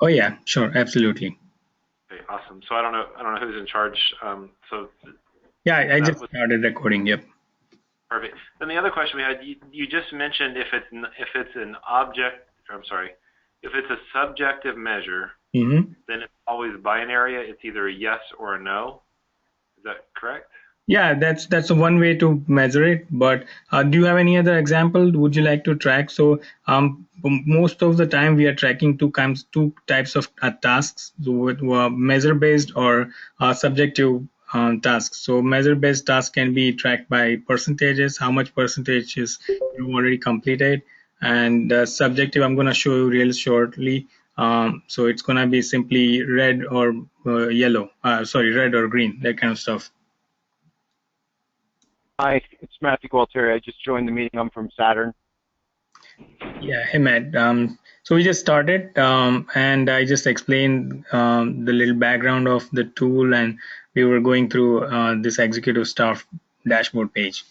Oh yeah, sure, absolutely. Okay, awesome. So I don't know who's in charge. So Yeah, I that just was started recording. Yep. perfect. Then the other question we had, you just mentioned if it's an object, or I'm sorry, if it's a subjective measure, Mm-hmm. then it's always binary. It's either a yes or a no. Is that correct? Yeah, that's one way to measure it. But do you have any other example? Would you like to track? So most of the time we are tracking two types of tasks. So measure based or subjective tasks. So measure based tasks can be tracked by percentages, how much percentages you already completed, and subjective. I'm going to show you real shortly. So it's going to be simply red or yellow. Sorry, red or green, that kind of stuff. Hi, it's Matthew Gualtieri. I just joined the meeting. I'm from Saturn. Yeah, hey Matt. So we just started, and I just explained the little background of the tool, and we were going through this executive staff dashboard page,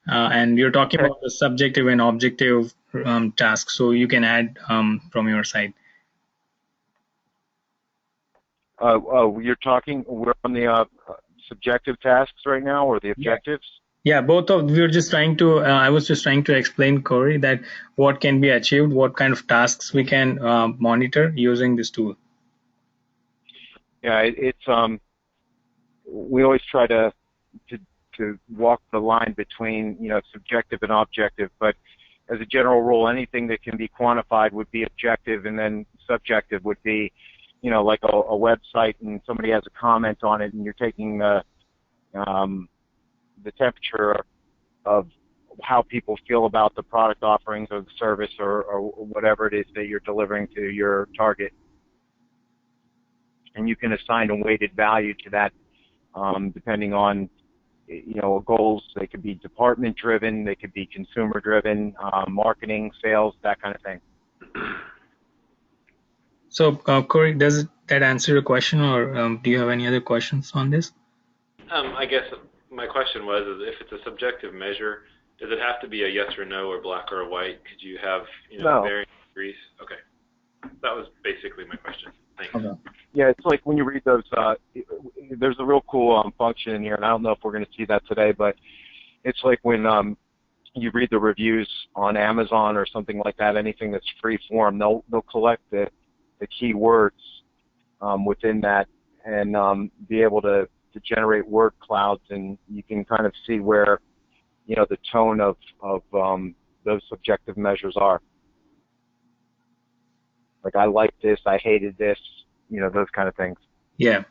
and we were talking Okay. about the subjective and objective tasks. So you can add from your side. You're talking. We're on the subjective tasks right now, or the Yeah. objectives. Yeah, both of we were just trying to. I was just trying to explain, Corey, that what can be achieved, what kind of tasks we can monitor using this tool. Yeah, it's. We always try to to walk the line between subjective and objective, but as a general rule, anything that can be quantified would be objective, and then subjective would be, like a website, and somebody has a comment on it, and you're taking um, the temperature of how people feel about the product offerings or the service or whatever it is that you're delivering to your target. And you can assign a weighted value to that depending on goals. They could be department driven, they could be consumer driven, marketing, sales, that kind of thing. So, Corey, does that answer your question, or do you have any other questions on this? I guess my question was, is if it's a subjective measure, does it have to be a yes or no or black or white? Could you have, No. varying degrees? Okay. That was basically my question. Thanks. Okay. Yeah, it's like when you read those, there's a real cool function in here, and I don't know if we're going to see that today, but it's like when you read the reviews on Amazon or something like that, anything that's free form, they'll collect the keywords within that and be able to generate word clouds, and you can kind of see where the tone of those subjective measures are. Like, I like this, I hated this, those kind of things. Yeah.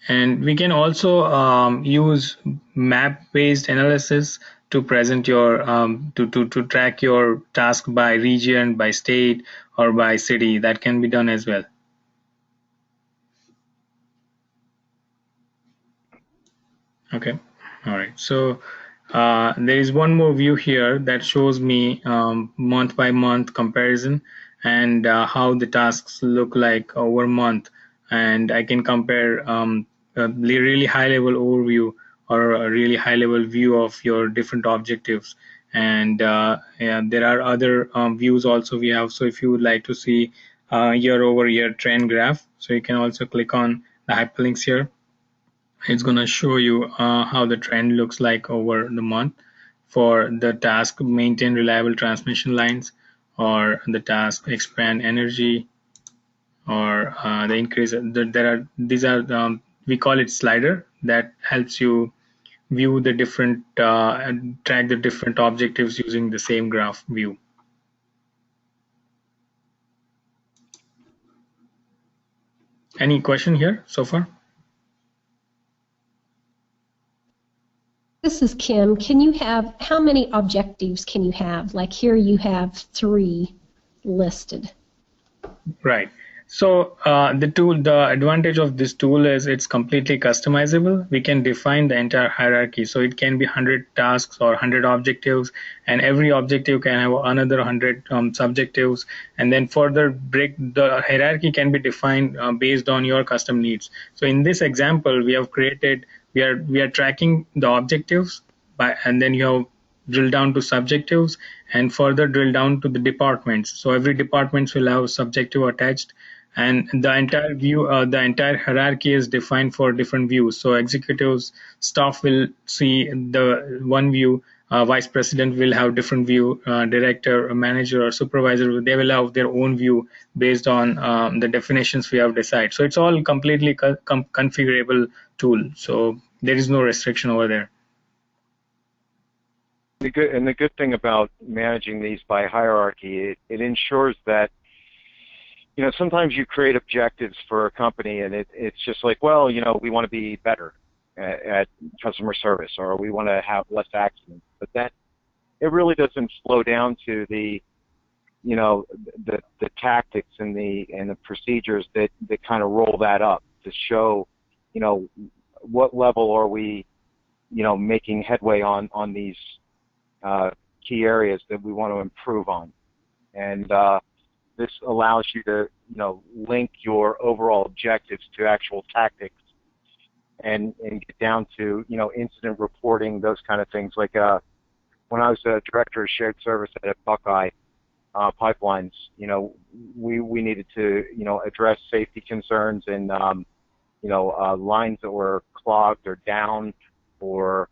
And we can also use map-based analysis to present your to track your task by region, by state, or by city. That can be done as well. Okay. All right. So there is one more view here that shows me month by month comparison and how the tasks look like over month. And I can compare a really high level overview or a really high level view of your different objectives. And yeah, there are other views also we have. So if you would like to see year over year trend graph, so you can also click on the hyperlinks here. It's going to show you how the trend looks like over the month for the task maintain reliable transmission lines, or the task expand energy, or the increase. These are we call it slider that helps you view the different and track the different objectives using the same graph view. Any question here so far? This is Kim. How many objectives can you have? Like here you have 3 listed. Right. So the advantage of this tool is it's completely customizable. We can define the entire hierarchy. So it can be 100 tasks or 100 objectives, and every objective can have another 100 subjectives. And then further the hierarchy can be defined based on your custom needs. So in this example, we are tracking the objectives and then you have drill down to subjectives, and further drill down to the departments. So every department will have subjective attached, and the entire view, the entire hierarchy is defined for different views. So executives, staff will see the one view, vice president will have different view, director, manager, or supervisor, they will have their own view based on the definitions we have decided. So it's all completely configurable tool. So there is no restriction over there. The good thing about managing these by hierarchy, it ensures that, you know, sometimes you create objectives for a company and it's just like, well, you know, we want to be better at customer service, or we want to have less accidents, but that it really doesn't flow down to the, you know, the tactics and the procedures that kind of roll that up to show, you know, what level are we, you know, making headway on these key areas that we want to improve on. And this allows you to, you know, link your overall objectives to actual tactics and get down to, you know, incident reporting, those kind of things. Like when I was a director of shared service at Buckeye Pipelines, you know, we needed to, you know, address safety concerns and, you know, lines that were clogged or down, or,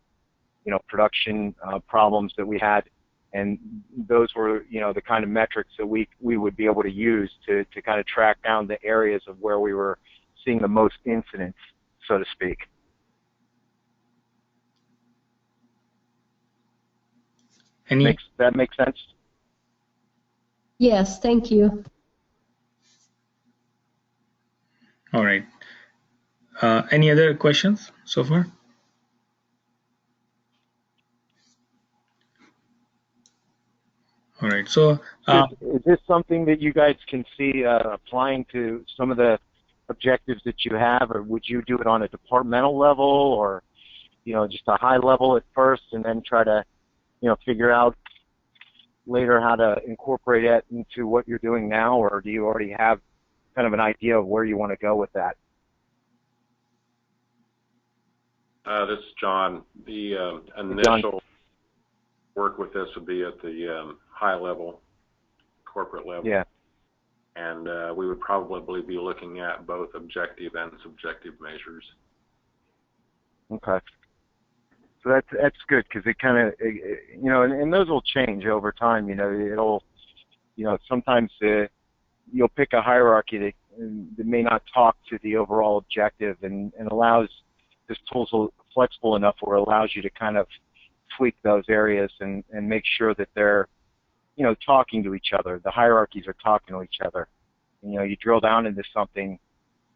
you know, production problems that we had. And those were, you know, the kind of metrics that we would be able to use to kind of track down the areas of where we were seeing the most incidents, so to speak. That makes sense? Yes, thank you. All right. Any other questions so far? All right. So, is this something that you guys can see applying to some of the objectives that you have, or would you do it on a departmental level, or, you know, just a high level at first, and then try to, you know, figure out later how to incorporate it into what you're doing now, or do you already have kind of an idea of where you want to go with that? This is John. The initial work with this would be at the high level, corporate level. Yeah. And we would probably be looking at both objective and subjective measures. Okay. So that's good, because it kind of, you know, and those will change over time. You know, it'll, you know, sometimes you'll pick a hierarchy that may not talk to the overall objective, and allows, this tool's flexible enough where it allows you to kind of tweak those areas and make sure that they're, you know, talking to each other. The hierarchies are talking to each other. You know, you drill down into something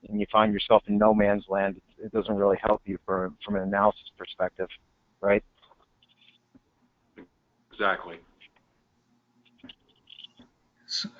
and you find yourself in no man's land. It doesn't really help you from an analysis perspective, right? Exactly.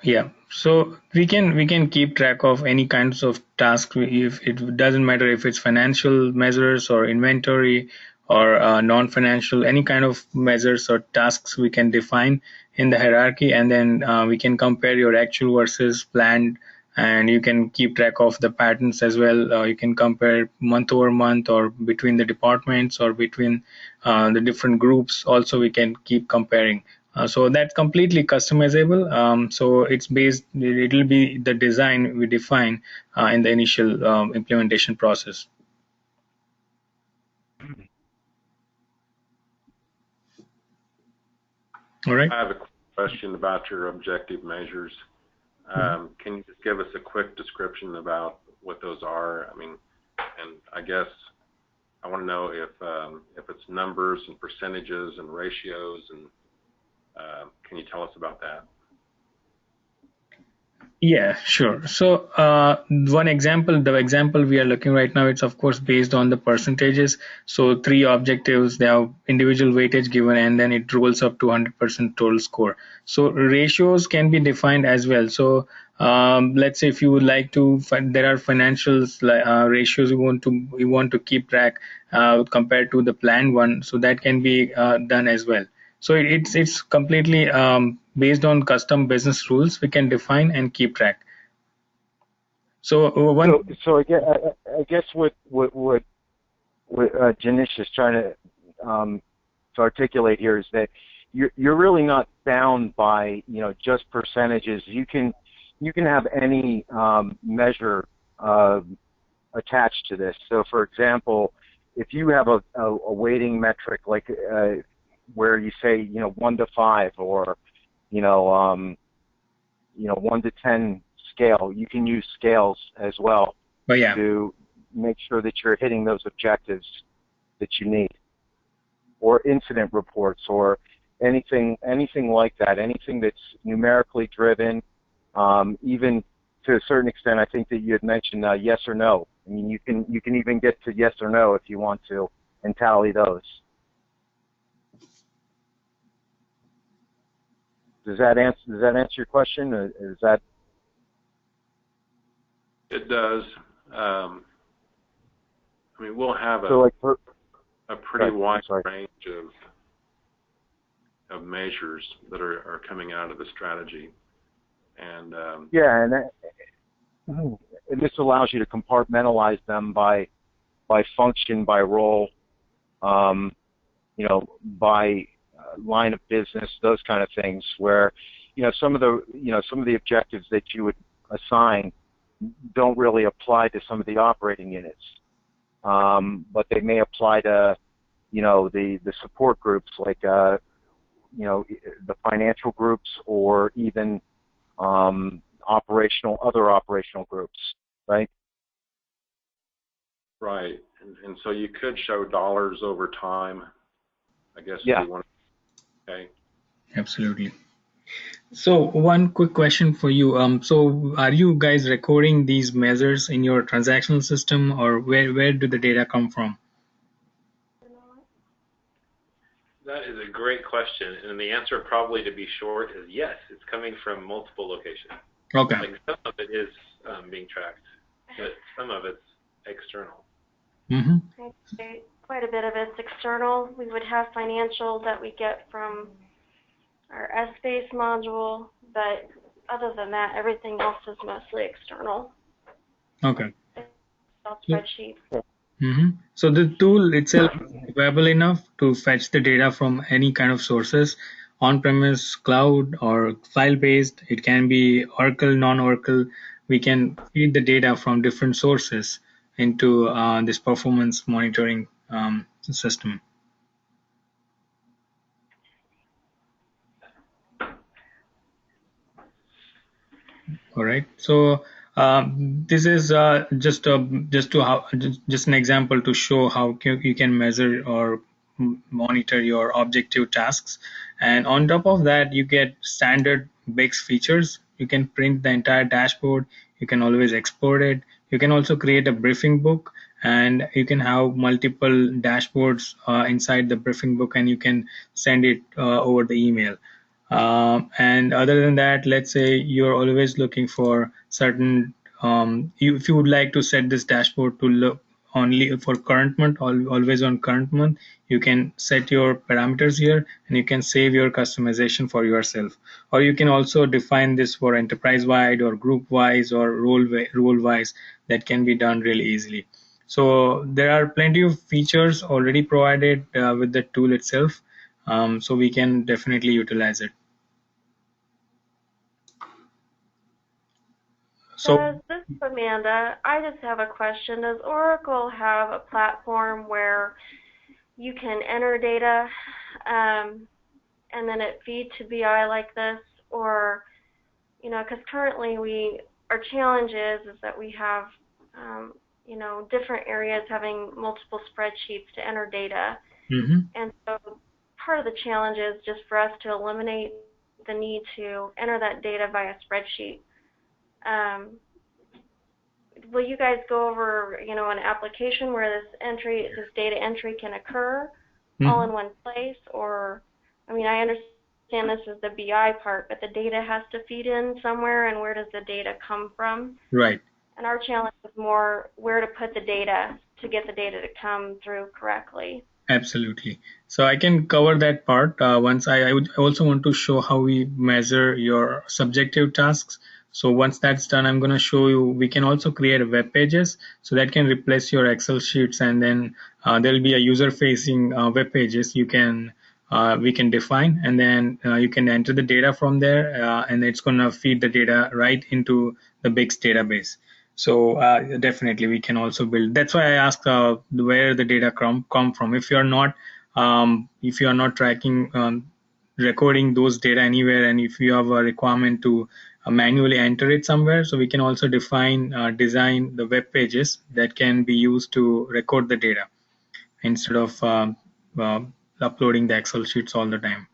Yeah, so we can keep track of any kinds of tasks. If it doesn't matter if it's financial measures or inventory or non-financial, any kind of measures or tasks we can define in the hierarchy, and then we can compare your actual versus planned, and you can keep track of the patterns as well. You can compare month over month, or between the departments, or between the different groups. Also, we can keep comparing. So that's completely customizable. So it's based, it will be the design we define in the initial implementation process. All right. I have a question about your objective measures. Can you just give us a quick description about what those are? I mean, and I guess I want to know if it's numbers and percentages and ratios, and can you tell us about that? Yeah, sure. So one example, the example we are looking right now, it's of course based on the percentages. So 3 objectives, they have individual weightage given, and then it rolls up to 100% total score. So ratios can be defined as well. So let's say if you would like to, there are financials ratios you want to keep track compared to the planned one. So that can be done as well. So it's completely based on custom business rules we can define and keep track. So I guess what Janish is trying to articulate here is that you're really not bound by just percentages. You can have any measure attached to this. So, for example, if you have a weighting metric like where you say 1 to 5 or 1 to 10 scale, you can use scales as well to make sure that you're hitting those objectives that you need, or incident reports, or anything like that, anything that's numerically driven, even to a certain extent. I think that you had mentioned yes or no. I mean, you can even get to yes or no if you want to, and tally those. Does that answer your question? Or is that? It does. I mean, we'll have a pretty wide range of measures that are coming out of the strategy, and and this allows you to compartmentalize them by function, by role, by line of business, those kind of things. Where some of the objectives that you would assign don't really apply to some of the operating units, but they may apply to the support groups, like the financial groups, or even other operational groups, right? Right, and so you could show dollars over time, I guess. Yeah. If you want. Okay. Absolutely. So one quick question for you. So are you guys recording these measures in your transactional system, or where do the data come from? That is a great question, and the answer, probably to be short, is yes. It's coming from multiple locations. Okay. Like, some of it is being tracked, but some of it's external. Mm-hmm. I'd say quite a bit of it's external. We would have financial that we get from our S-Base module, but other than that, everything else is mostly external. Okay. Excel spreadsheet. Mm-hmm. So the tool itself is available enough to fetch the data from any kind of sources, on-premise, cloud, or file-based. It can be Oracle, non-Oracle. We can feed the data from different sources into this performance monitoring system. All right. So this is just an example to show how you can measure or monitor your objective tasks. And on top of that, you get standard BICS features. You can print the entire dashboard. You can always export it. You can also create a briefing book, and you can have multiple dashboards inside the briefing book, and you can send it over the email. And other than that, let's say you're always looking for certain, if you would like to set this dashboard to look only for current month, always on current month, you can set your parameters here, and you can save your customization for yourself. Or you can also define this for enterprise-wide or group-wise or role-wise. That can be done really easily. So there are plenty of features already provided with the tool itself. So we can definitely utilize it. So This is Amanda. I just have a question. Does Oracle have a platform where you can enter data and then it feeds to BI like this? Or, because currently our challenge is that we have, different areas having multiple spreadsheets to enter data. Mm-hmm. And so part of the challenge is just for us to eliminate the need to enter that data via spreadsheet. Will you guys go over, an application where this data entry can occur all in one place? Or, I understand this is the BI part, but the data has to feed in somewhere, and where does the data come from? Right. And our challenge is more where to put the data to get the data to come through correctly. Absolutely. So I can cover that part. Once I would also want to show how we measure your subjective tasks. So once that's done, I'm going to show you, we can also create web pages. So that can replace your Excel sheets, and then there'll be a user-facing web pages. You can we can define, and then you can enter the data from there, and it's going to feed the data right into the BICS database. So definitely we can also build. That's why I asked where the data come from. If you are not tracking recording those data anywhere, and if you have a requirement to manually enter it somewhere, so we can also design the web pages that can be used to record the data instead of uh, uploading the Excel sheets all the time.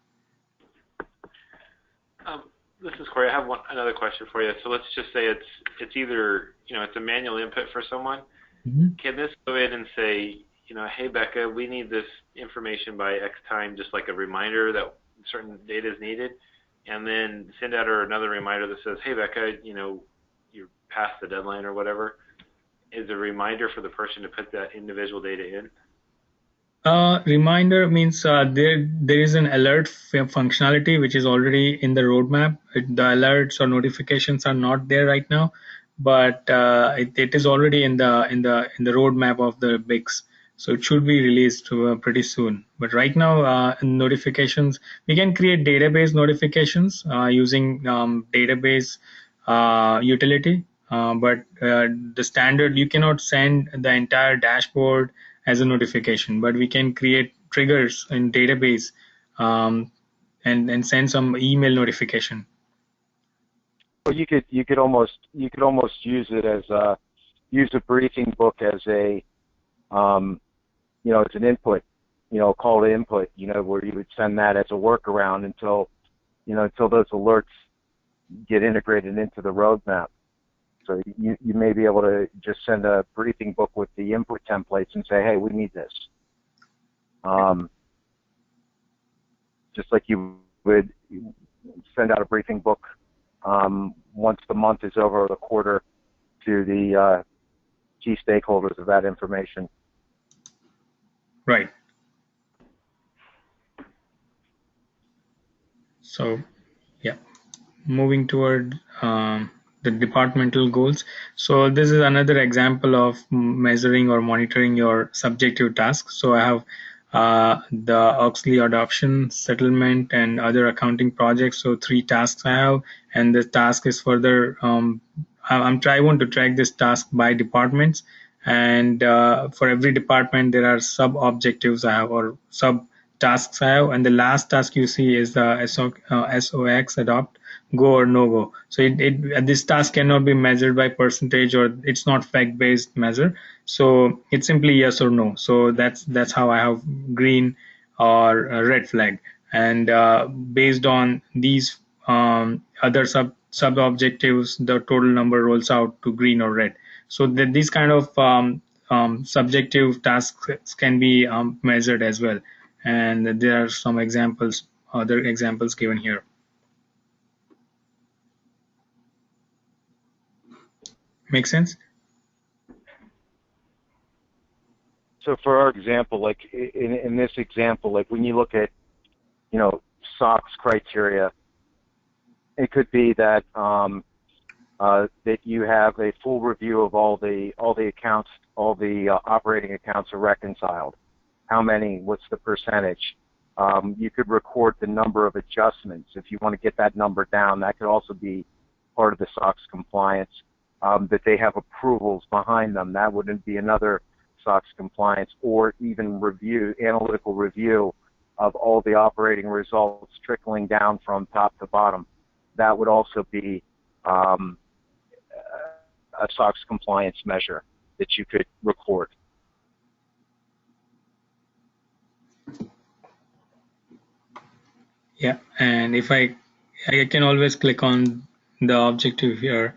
This is Corey. I have another question for you. So let's just say it's either it's a manual input for someone. Mm-hmm. Can this go in and say, hey Becca, we need this information by X time, just like a reminder that certain data is needed, and then send out her another reminder that says, hey Becca, you're past the deadline or whatever. Is a reminder for the person to put that individual data in? Reminder means there is an alert functionality which is already in the roadmap. The alerts or notifications are not there right now, but it is already in the roadmap of the BICS. So it should be released pretty soon. But right now, notifications, we can create database notifications using database utility. But the standard, you cannot send the entire dashboard as a notification, but we can create triggers in database and send some email notification. Well, you could almost use it as use a briefing book as a as an input, call to input, where you would send that as a workaround until those alerts get integrated into the roadmap. So you may be able to just send a briefing book with the input templates and say, hey, we need this. Just like you would send out a briefing book once the month is over or the quarter to the key stakeholders of that information. Right. So, yeah, moving toward the departmental goals. So this is another example of measuring or monitoring your subjective tasks. So I have the Oxley adoption, settlement, and other accounting projects. So 3 tasks I have, and the task is further. I want to track this task by departments, and for every department there are sub objectives I have or sub tasks I have, and the last task you see is the SOX adopt, go or no go. So this task cannot be measured by percentage, or it's not fact based measure. So it's simply yes or no. So that's how I have green or red flag, and based on these other sub objectives, the total number rolls out to green or red. So that these kind of subjective tasks can be measured as well, and there are some other examples given here. Make sense? So for our example, like in this example, like when you look at, SOX criteria, it could be that that you have a full review of all the accounts, all the operating accounts are reconciled. How many? What's the percentage? You could record the number of adjustments. If you want to get that number down, that could also be part of the SOX compliance. That they have approvals behind them. That wouldn't be another SOX compliance, or even analytical review of all the operating results trickling down from top to bottom. That would also be a SOX compliance measure that you could record. Yeah, and if I can always click on the objective here,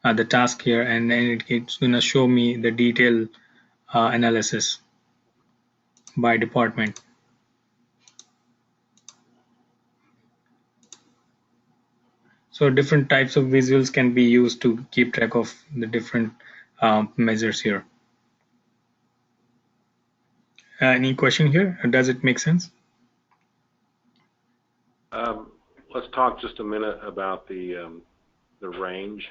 the task here, and then it's going to show me the detailed analysis by department. So different types of visuals can be used to keep track of the different measures here. Any question here? Does it make sense? Let's talk just a minute about the range.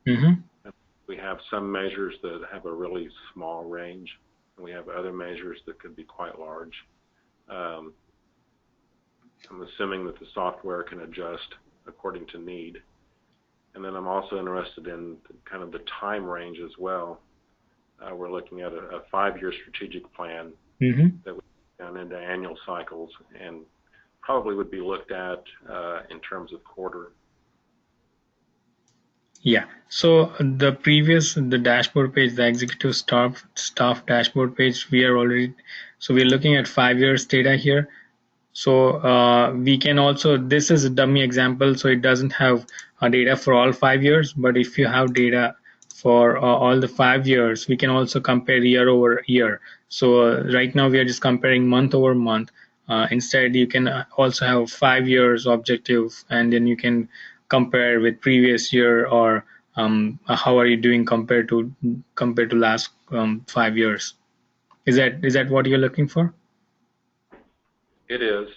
Mm-hmm. We have some measures that have a really small range, and we have other measures that could be quite large. I'm assuming that the software can adjust according to need. And then I'm also interested in kind of the time range as well. We're looking at a 5-year strategic plan that would be done into annual cycles and probably would be looked at in terms of quarter. Yeah. So the dashboard page, the executive staff dashboard page, so we're looking at 5 years data here. So we can also, this is a dummy example, so it doesn't have data for all 5 years, but if you have data for all the 5 years, we can also compare year over year. So right now we are just comparing month over month. Instead, you can also have 5 years objective, and then you can compare with previous year, or how are you doing compared to last 5 years. Is that what you're looking for? It is.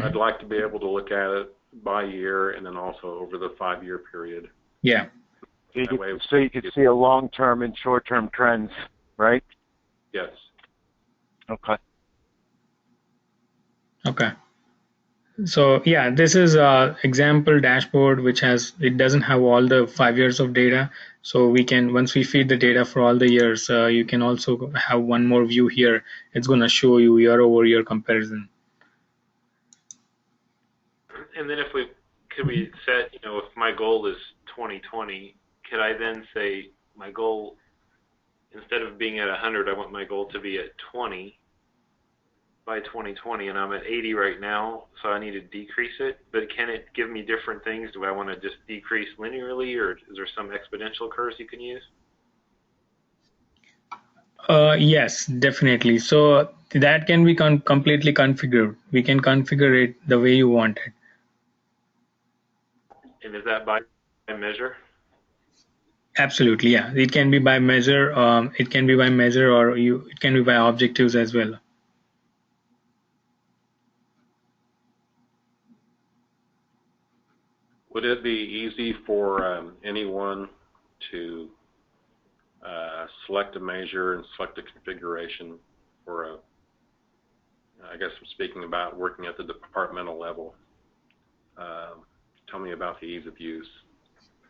I'd like to be able to look at it by year and then also over the 5-year period. Yeah. So you could see a long-term and short-term trends, right? Yes. Okay. Okay. So yeah, this is a example dashboard it doesn't have all the 5 years of data. So we can, once we feed the data for all the years, you can also have one more view here. It's going to show you year over year comparison. And then could we set, if my goal is 2020, could I then say my goal, instead of being at 100, I want my goal to be at 20 by 2020, and I'm at 80 right now, so I need to decrease it. But can it give me different things? Do I want to just decrease linearly, or is there some exponential curves you can use? Yes, definitely. So that can be completely configured. We can configure it the way you want it. And is that by measure? Absolutely, yeah. It can be by measure. It can be by measure, or it can be by objectives as well. Would it be easy for anyone to select a measure and select a configuration for I guess I'm speaking about working at the departmental level. Tell me about the ease of use.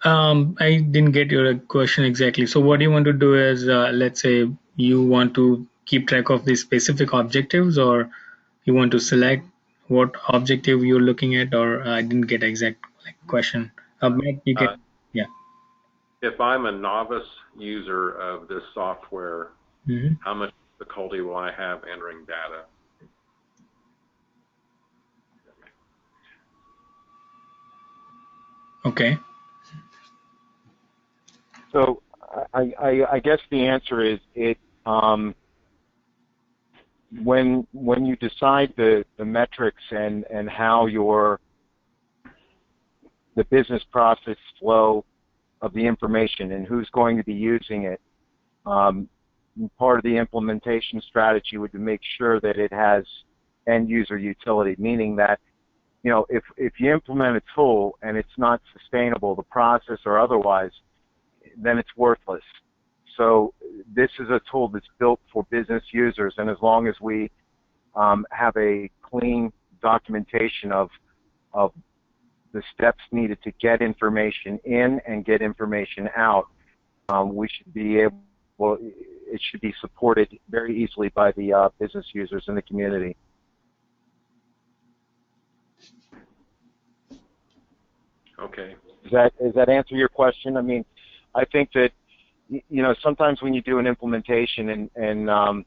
I didn't get your question exactly. So what you want to do is, let's say you want to keep track of the specific objectives, or you want to select what objective you're looking at, or I didn't get exact question. Matt, you can, yeah. If I'm a novice user of this software, how much difficulty will I have entering data? Okay. So I guess the answer is when you decide the metrics and how the business process flow of the information and who's going to be using it, part of the implementation strategy would be to make sure that it has end user utility, meaning that if you implement a tool and it's not sustainable, the process or otherwise, then it's worthless. So this is a tool that's built for business users, and as long as we have a clean documentation of the steps needed to get information in and get information out, we should be able. It should be supported very easily by the business users in the community. Okay. Does that answer your question? I mean, I think that sometimes when you do an implementation and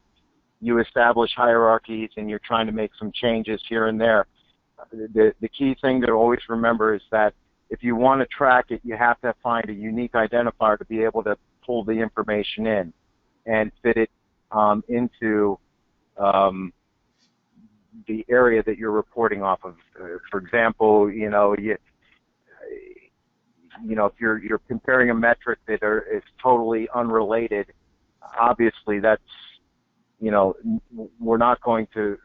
you establish hierarchies and you're trying to make some changes here and there, the key thing to always remember is that if you want to track it, you have to find a unique identifier to be able to pull the information in and fit it into the area that you're reporting off of. For example, if you're comparing a metric that is totally unrelated, obviously that's, we're not going to,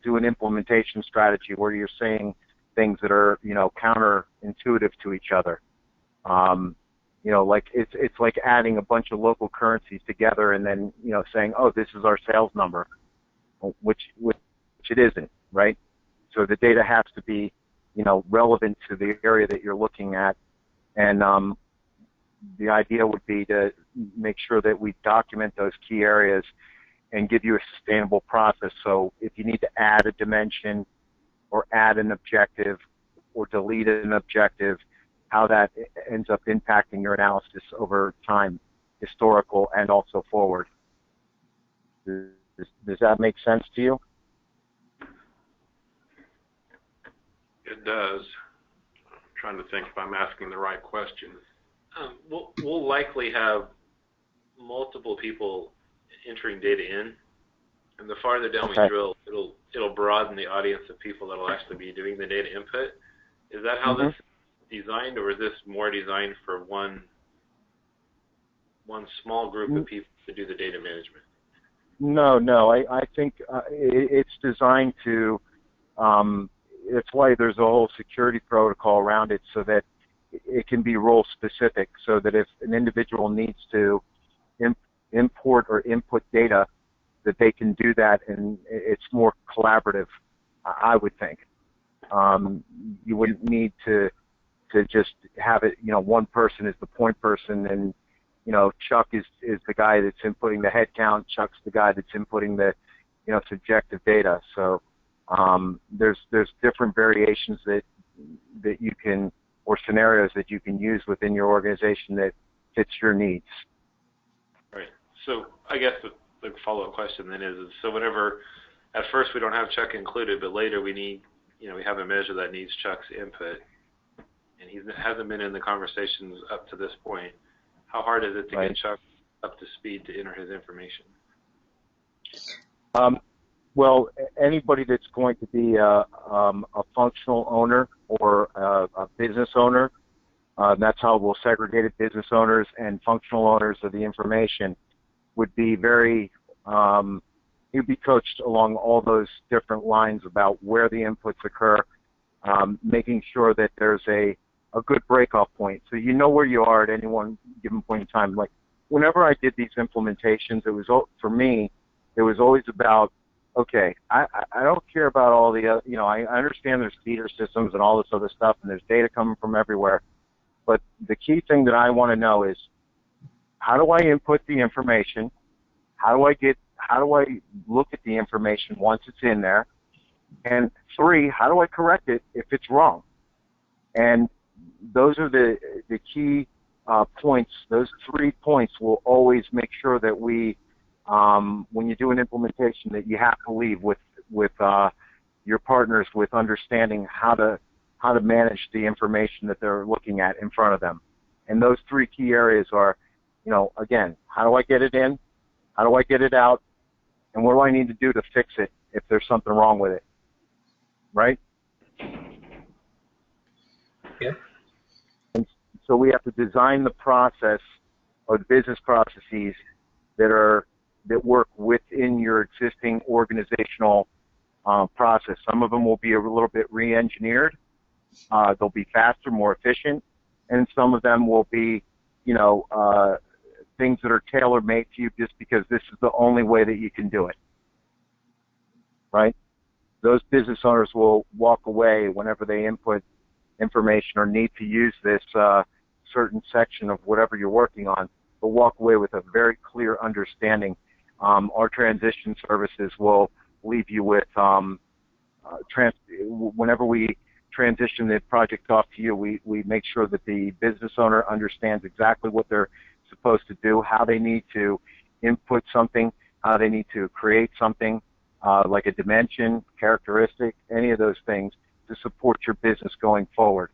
do an implementation strategy where you're saying things that are, counterintuitive to each other. Like it's like adding a bunch of local currencies together and then, saying, oh, this is our sales number, which it isn't, right? So the data has to be, relevant to the area that you're looking at. And the idea would be to make sure that we document those key areas and give you a sustainable process. So if you need to add a dimension or add an objective or delete an objective, how that ends up impacting your analysis over time, historical and also forward. Does that make sense to you? It does. I'm trying to think if I'm asking the right question. We'll likely have multiple people entering data in, and the farther down we drill, it'll broaden the audience of people that will actually be doing the data input. Is that how this is designed, or is this more designed for one small group of people to do the data management? No. I think it's designed to. It's why there's a whole security protocol around it, so that it can be role specific, so that if an individual needs to import or input data, that they can do that, and it's more collaborative, I would think. You wouldn't need to just have it, one person is the point person, and Chuck is the guy that's inputting the head count, Chuck's the guy that's inputting the subjective data. So there's different variations that you can, or scenarios that you can use within your organization that fits your needs. Right. So I guess the follow-up question then is so whenever, at first we don't have Chuck included, but later we need, we have a measure that needs Chuck's input, and he hasn't been in the conversations up to this point, how hard is it to get Chuck up to speed to enter his information? Well, anybody that's going to be a functional owner or a business owner, that's how we'll segregate it. Business owners and functional owners of the information would be you'd be coached along all those different lines about where the inputs occur, making sure that there's a good breakoff point. So you know where you are at any one given point in time. Like whenever I did these implementations, for me, it was always about, okay, I don't care about all the other, I understand there's feeder systems and all this other stuff, and there's data coming from everywhere. But the key thing that I want to know is, how do I input the information? How do I look at the information once it's in there? And 3, how do I correct it if it's wrong? And those are the key points. Those 3 points will always make sure that we, when you do an implementation, that you have to leave with your partners with understanding how to manage the information that they're looking at in front of them. And those 3 key areas are, again, how do I get it in? How do I get it out? And what do I need to do to fix it if there's something wrong with it? Right? Yeah. And so we have to design the process or the business processes that work within your existing organizational process. Some of them will be a little bit re-engineered. They'll be faster, more efficient, and some of them will be, things that are tailor-made to you just because this is the only way that you can do it. Right? Those business owners will walk away whenever they input information or need to use this certain section of whatever you're working on. They'll walk away with a very clear understanding. Our transition services will leave you with, whenever we transition the project off to you, we make sure that the business owner understands exactly what they're supposed to do, how they need to input something, how they need to create something, like a dimension, characteristic, any of those things to support your business going forward.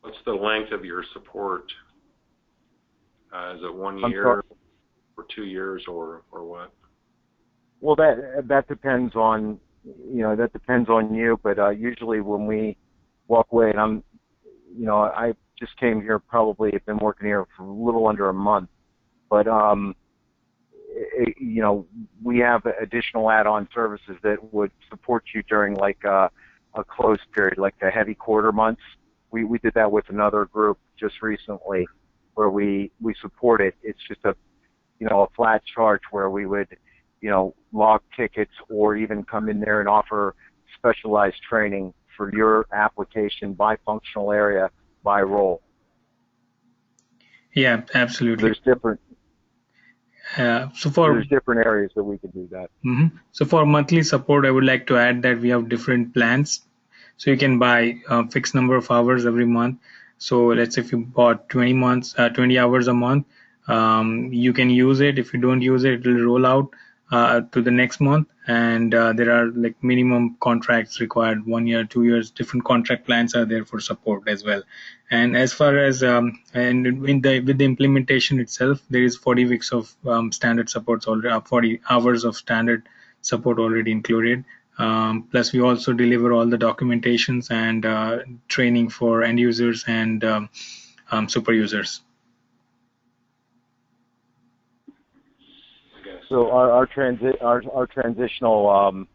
What's the length of your support? Is it 1 year or 2 years or what? Well, that depends on you. But usually when we walk away, and I just came here, probably have been working here for a little under a month, but we have additional add-on services that would support you during like a closed period, like the heavy quarter months. We did that with another group just recently, where we support it. It's just a flat charge where we would log tickets or even come in there and offer specialized training for your application by functional area, by role. Yeah, absolutely. There's different there's different areas that we can do that. So for monthly support, I would like to add that we have different plans. So you can buy a fixed number of hours every month. So let's say if you bought 20 hours a month, you can use it. If you don't use it, it will roll out to the next month. And there are like minimum contracts required, 1 year, 2 years. Different contract plans are there for support as well. And as far as and with the implementation itself, there is 40 weeks of standard supports already, 40 hours of standard support already included. Plus, we also deliver all the documentations and training for end users and super users. So our transitional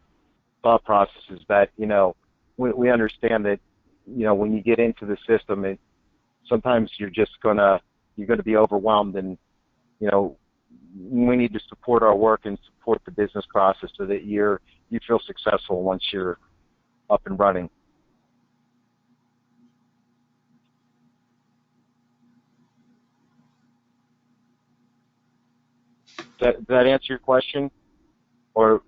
thought process is that, you know, we understand that, you know, when you get into the system, sometimes you're gonna be overwhelmed, and, you know, we need to support our work and support the business process so that you feel successful once you're up and running. Does that answer your question? Or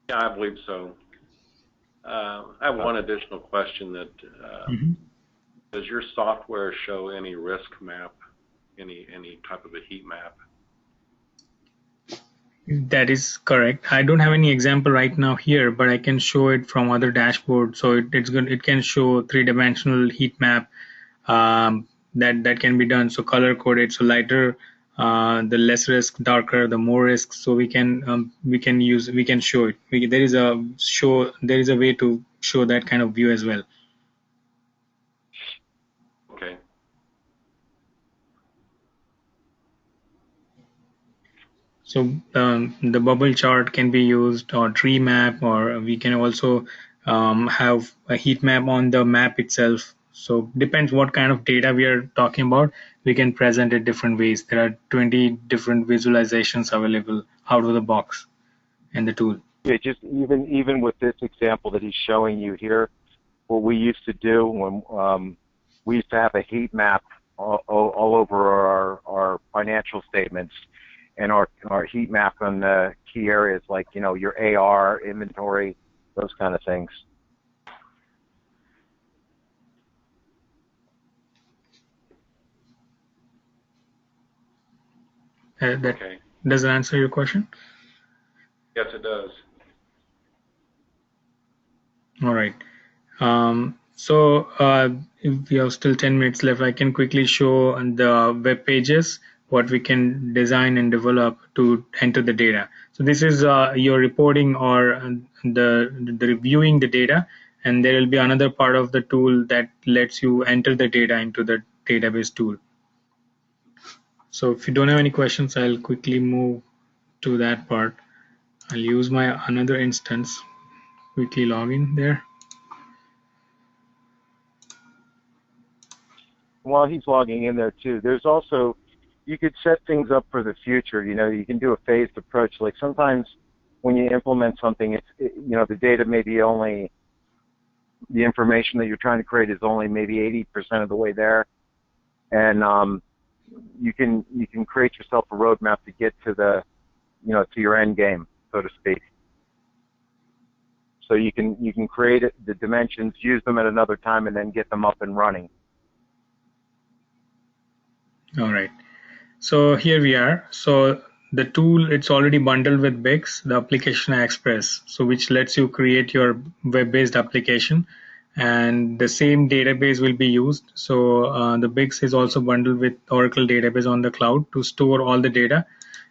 yeah, I believe so. I have one additional question that does your software show any risk map, any type of a heat map? That is correct. I don't have any example right now here, but I can show it from other dashboards. So it can show 3-dimensional heat map that can be done. So color coded, so lighter, the less risk, darker, the more risk. So we can show it. There is a way to show that kind of view as well. Okay. So the bubble chart can be used, or tree map, or we can also have a heat map on the map itself. So depends what kind of data we are talking about. We can present it different ways. There are 20 different visualizations available out of the box in the tool. Yeah, just even with this example that he's showing you here, what we used to do when we used to have a heat map all over our financial statements, and our heat map on the key areas like, you know, your AR, inventory, those kind of things. Okay. Does that answer your question? Yes, it does. All right. So if we have still 10 minutes left, I can quickly show the web pages, what we can design and develop to enter the data. So this is your reporting or the reviewing the data, and there will be another part of the tool that lets you enter the data into the database tool. So if you don't have any questions, I'll quickly move to that part. I'll use my another instance, quickly log in there. While he's logging in there too, there's also, you could set things up for the future. You know, you can do a phased approach. Like sometimes when you implement something, you know, the data may be only, the information that you're trying to create is only maybe 80% of the way there, and you can create yourself a roadmap to get to the, you know, to your end game, so to speak. So you can create the dimensions, use them at another time, and then get them up and running. All right. So here we are. So the tool, it's already bundled with BICS, the application express, so which lets you create your web-based application, and the same database will be used. So the BICS is also bundled with Oracle database on the cloud to store all the data.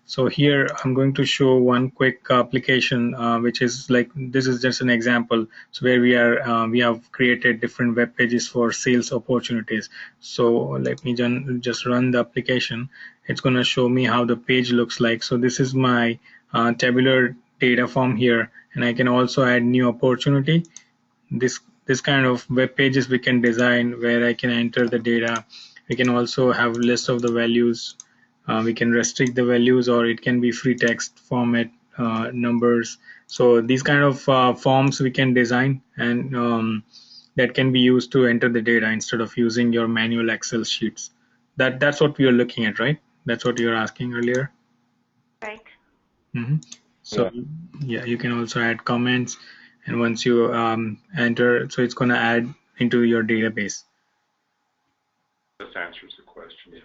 So here I'm going to show one quick application, which is like, this is just an example. So where we have created different web pages for sales opportunities. So let me just run the application. It's going to show me how the page looks like. So this is my tabular data form here, and I can also add new opportunity. This kind of web pages we can design where I can enter the data. We can also have list of the values We can restrict the values, or it can be free text format, numbers. So these kind of forms we can design, and that can be used to enter the data instead of using your manual Excel sheets. That's what we are looking at, right? That's what you were asking earlier. Right. Mm-hmm. So yeah, you can also add comments, and once you enter, so it's going to add into your database. This answers the question. Yeah.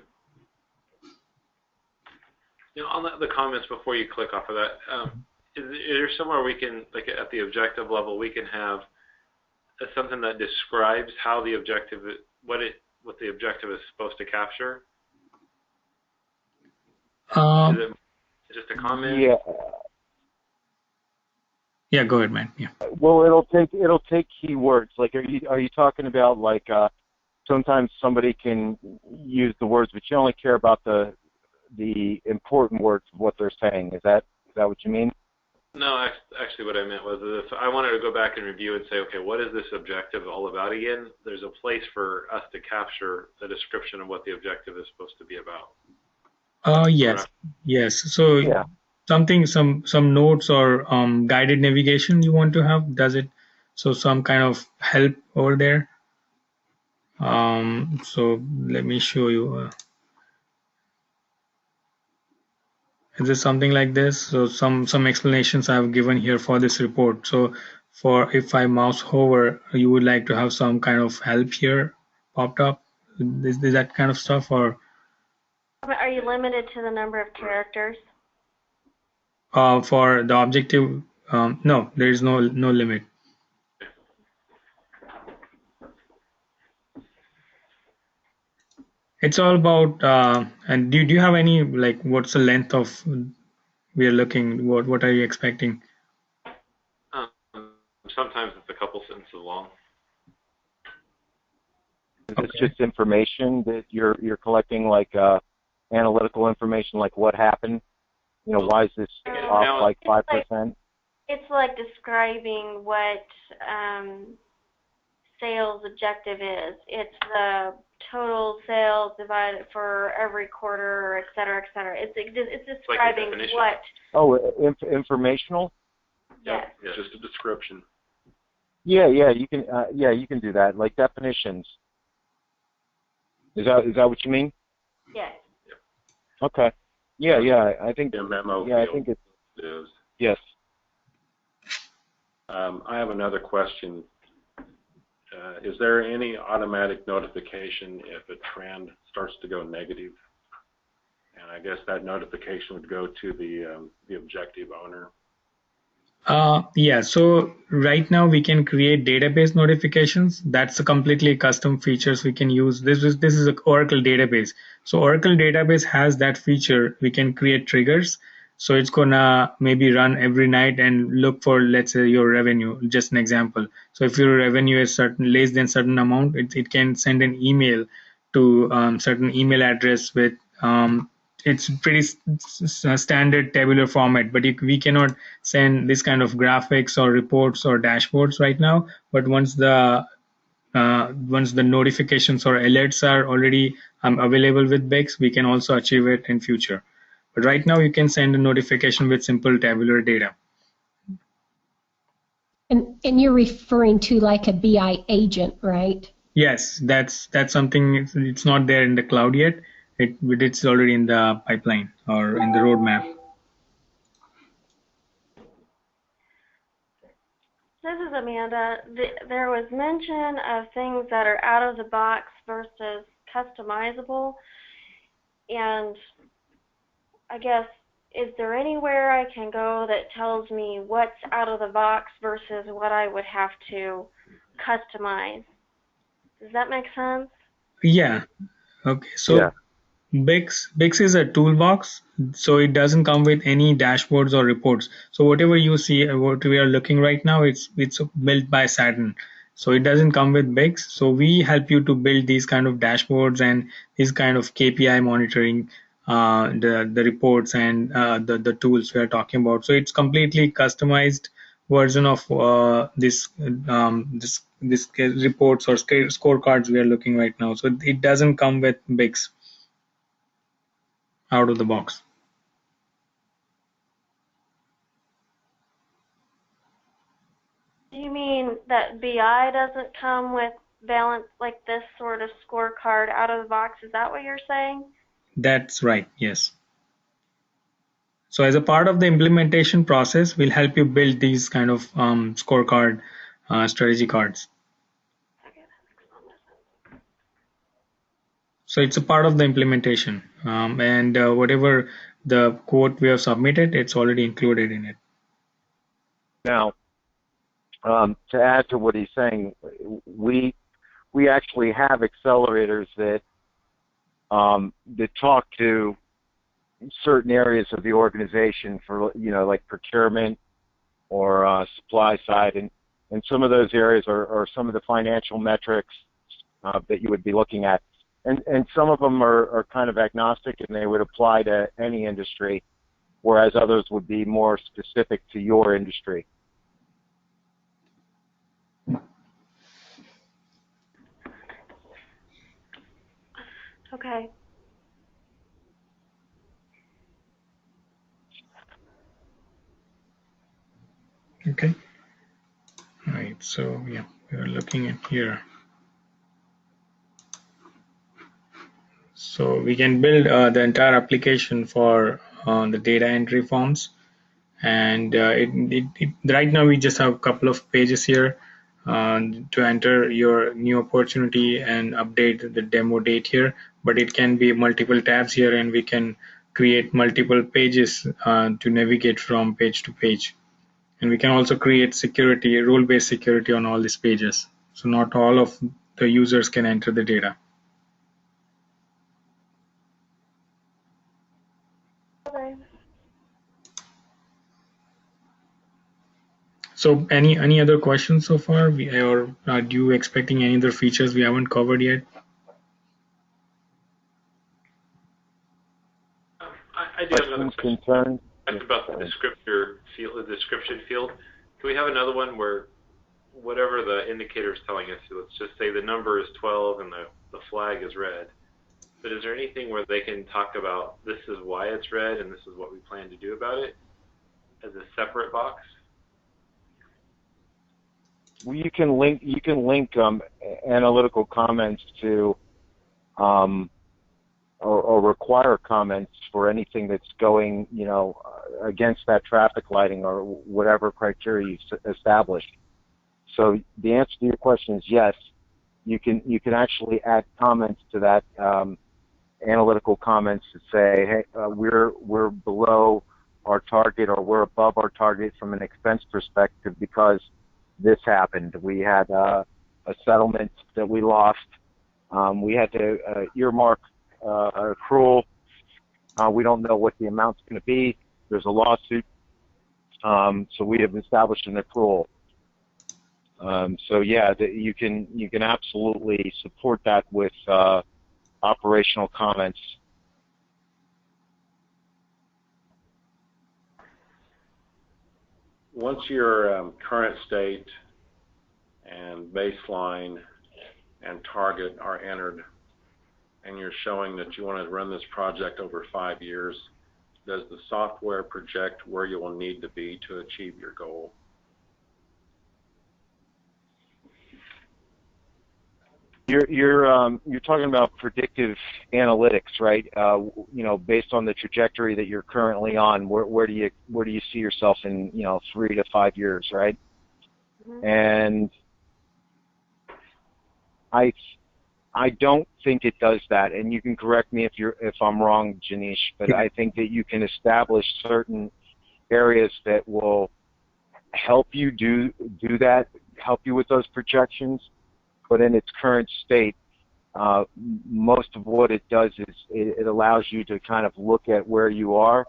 You know, on the comments before you click off of that, is there somewhere we can, like at the objective level, we can have something that describes how the objective, what the objective is supposed to capture? Is it just a comment? Yeah. Yeah, go ahead, man. Yeah. Well, it'll take keywords. Like, are you talking about like sometimes somebody can use the words, but you only care about the important words of what they're saying. Is that what you mean? No, actually what I meant was if I wanted to go back and review and say, okay, what is this objective all about again? There's a place for us to capture the description of what the objective is supposed to be about. Yes, yes. So Yeah. some notes or guided navigation you want to have, does it? So some kind of help over there. So let me show you. Is this something like this? So some explanations I've given here for this report. So for if I mouse hover, you would like to have some kind of help here popped up. Is that kind of stuff, or Are you limited to the number of characters? for the objective? No, there is no limit. It's all about. And do you have any, like, what's the length of we are looking? What are you expecting? Sometimes it's a couple sentences long. It's just information that you're collecting, like analytical information, like what happened. You know, why is this off like 5%? It's like describing what sales objective is. It's the total sales divided for every quarter, et cetera, et cetera. It's describing like what. Oh, informational. Yes. Yeah, just a description. Yeah, you can. You can do that, like definitions. Is that what you mean? Yes. Okay. Yeah. I think. Yeah, memo. Yeah, I think it is. Yes. I have another question. Is there any automatic notification if a trend starts to go negative? And I guess that notification would go to the objective owner. Yeah, so right now we can create database notifications. That's a completely custom features we can use. This is an Oracle database. So Oracle database has that feature. We can create triggers. So it's gonna maybe run every night and look for, let's say, your revenue. Just an example. So if your revenue is less than certain amount, it can send an email to certain email address with it's pretty standard tabular format, but we cannot send this kind of graphics or reports or dashboards right now. But once the notifications or alerts are already available with BICS, we can also achieve it in future. But right now you can send a notification with simple tabular data. And you're referring to like a BI agent, right? Yes, that's something. It's not there in the cloud yet. It's already in the pipeline or in the roadmap. This is Amanda. There was mention of things that are out of the box versus customizable, and I guess, is there anywhere I can go that tells me what's out of the box versus what I would have to customize? Does that make sense? Yeah. Okay. So Yeah. BICS is a toolbox, so it doesn't come with any dashboards or reports. So whatever you see, what we are looking right now, it's built by Saturn. So it doesn't come with BICS. So we help you to build these kind of dashboards and these kind of KPI monitoring, the reports and the tools we are talking about. So it's completely customized version of this reports or scorecards we are looking right now. So it doesn't come with BICS. out of the box. Do you mean that BI doesn't come with balance like this sort of scorecard out of the box? Is that what you're saying? That's right, yes. So as a part of the implementation process, we'll help you build these kind of scorecard strategy cards. So it's a part of the implementation, and whatever the quote we have submitted, it's already included in it. Now, to add to what he's saying, we actually have accelerators that talk to certain areas of the organization for, like procurement or supply side, and some of those areas are some of the financial metrics that you would be looking at. And some of them are kind of agnostic and they would apply to any industry, whereas others would be more specific to your industry. Okay. Okay. All right. So yeah, we are looking at here. So we can build the entire application for the data entry forms, and right now we just have a couple of pages here to enter your new opportunity and update the demo date here, but it can be multiple tabs here, and we can create multiple pages to navigate from page to page. And we can also create security, role-based security on all these pages. So not all of the users can enter the data. Okay. So any other questions so far? Or are you expecting any other features we haven't covered yet? I do have another question. Concern? About the description field. Can we have another one where whatever the indicator is telling us, let's just say the number is 12 and the flag is red. But is there anything where they can talk about this is why it's red and this is what we plan to do about it as a separate box? Well, you can link analytical comments to or require comments for anything that's going, against that traffic lighting or whatever criteria you've established. So the answer to your question is yes. You can actually add comments to that analytical comments to say, hey, we're below our target or we're above our target from an expense perspective because this happened. We had a settlement that we lost. We had to earmark accrual. We don't know what the amount's going to be. There's a lawsuit. So we have established an accrual. So yeah, you can absolutely support that with operational comments. Once your current state and baseline and target are entered, and you're showing that you want to run this project over 5 years, does the software project where you will need to be to achieve your goal? You're talking about predictive analytics, right? Based on the trajectory that you're currently on, where do you see yourself in 3 to 5 years, right? Mm-hmm. And I don't think it does that, and you can correct me if I'm wrong, Janish, but I think that you can establish certain areas that will help you do that, help you with those projections. But in its current state, most of what it does is it allows you to kind of look at where you are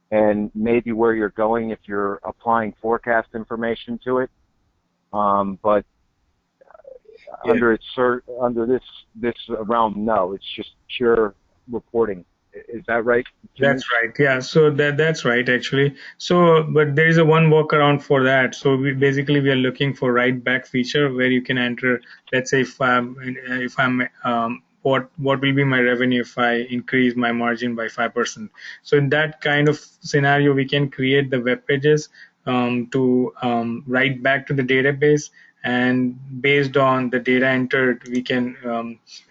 and maybe where you're going if you're applying forecast information to it. But under this realm, no, it's just pure reporting. Is that right? That's right. Yeah. So that's right, actually. So, but there is a one workaround for that. So we are looking for write back feature where you can enter. Let's say if I'm what will be my revenue if I increase my margin by 5%. So in that kind of scenario, we can create the web pages to write back to the database, and based on the data entered, we can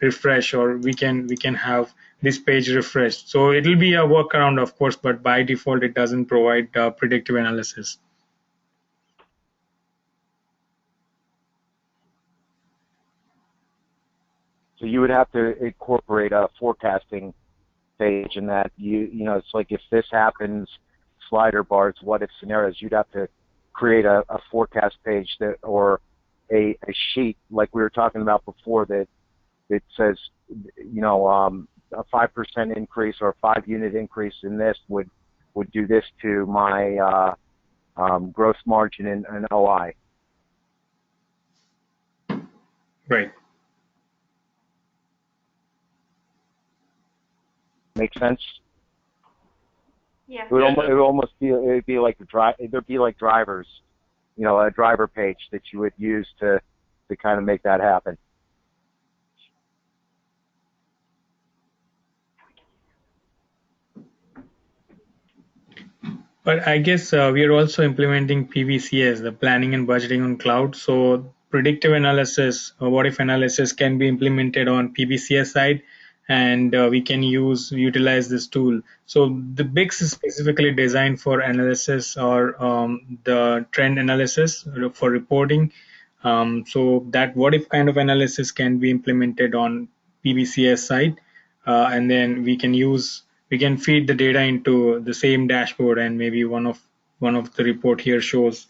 refresh, or we can have this page refreshed. So it will be a workaround, of course, but by default, it doesn't provide predictive analysis. So you would have to incorporate a forecasting page in that you know, it's like if this happens, slider bars, what if scenarios, you'd have to create a forecast page that, or a sheet like we were talking about before, that it says, you know, a 5% increase or a 5-unit increase in this would do this to my gross margin and OI. Right. Make sense? Yeah. It would almost be, it'd be like there'd be like drivers, you know, a driver page that you would use to kind of make that happen. But I guess we are also implementing PBCS, the planning and budgeting on cloud. So predictive analysis, or what if analysis, can be implemented on PBCS side, and we can utilize this tool. So the BICS is specifically designed for analysis, or the trend analysis for reporting. So that what if kind of analysis can be implemented on PBCS side, and then we can feed the data into the same dashboard, and maybe one of the report here shows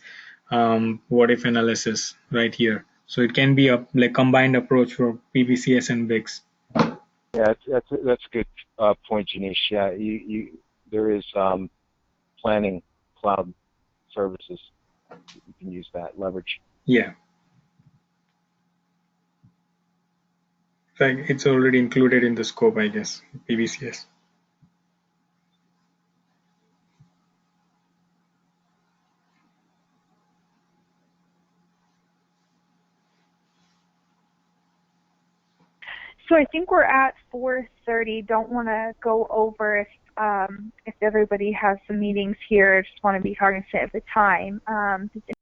what if analysis right here. So it can be a like combined approach for PBCS and BICS. Yeah, that's a good point, Janish. Yeah, there is planning cloud services. You can use that, leverage. Yeah. Like it's already included in the scope, I guess, PBCS. So I think we're at 4:30. Don't want to go over if everybody has some meetings here. Just want to be cognizant of the time.